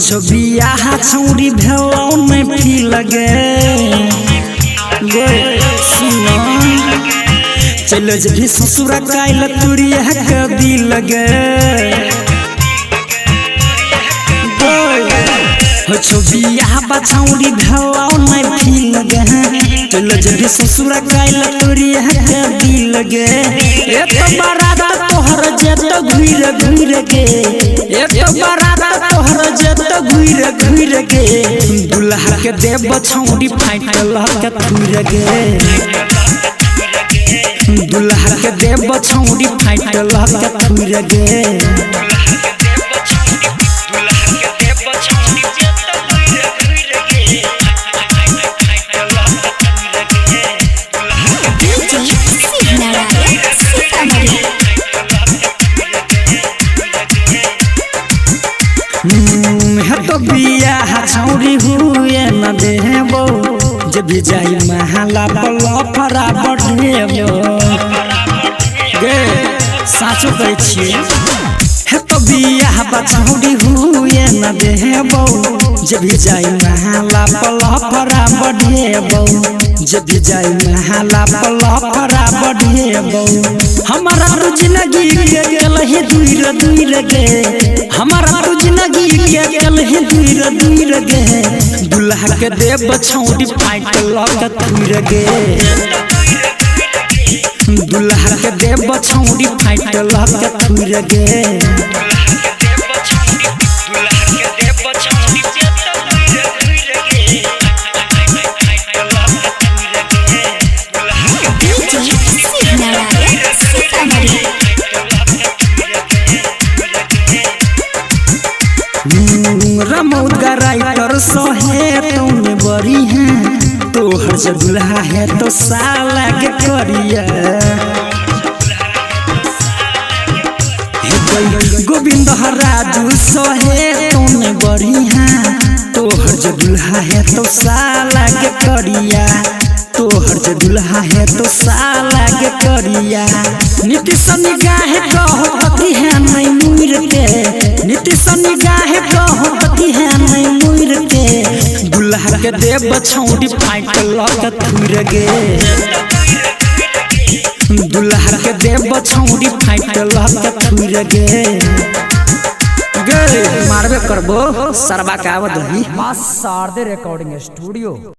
छबिया छौरी भेलौ नहीं भी लगे सुनो चलो जभी ससुर काइल तुरिया कभी लगे छबिया छौरी भेलौ नहीं भी लगे चलो जभी ससुर काइल तुरिया कभी लगे एक बारात तोहर जत घुर घुर के एक बारात तोहर जत घुर घुर के दुल्हा के देव छौरी फाटल के थुर गे दुल्हा के देव छौरी फाटल के थुर गे तो बियाह छौरी हुए न देबो जब जाई महला पलफरा बढ़ेबो गे साचो कहै छियै हे तो बियाह छौरी हुए न देबो जब जाई महला पलफरा बढ़ेबो जब जाई महला पलफरा बढ़ेबो हमारा तो जिंदगी के गेल है दूर दूर गे हमारा तो जिंदगी के गेल है दूर दूर गे दुल्हा के देव छौरी फाटल के थुर गे दुल्हा के देव छौरी फाटल के थुर गे रमौद राइटर सोहे तुम बड़ी हैं तोहर से दुल्हा है तो साला के करिया गोविंद राजू सोहे तुम बड़ी हैं तोहर से दुल्हा है तो साला के करिया तोहर से दुल्हा है तो साला के करिया नीतीश निगाह कहो पति है नहीं मुर के नीतीश निगाह कहो पति है नहीं मुर के दुल्हा के देव छौरी फाटल के थुर गे दुल्हा के देव छौरी फाटल के थुर गे गे मारबे करबो सरबा का आवत ही मां शारदे रिकॉर्डिंग स्टूडियो।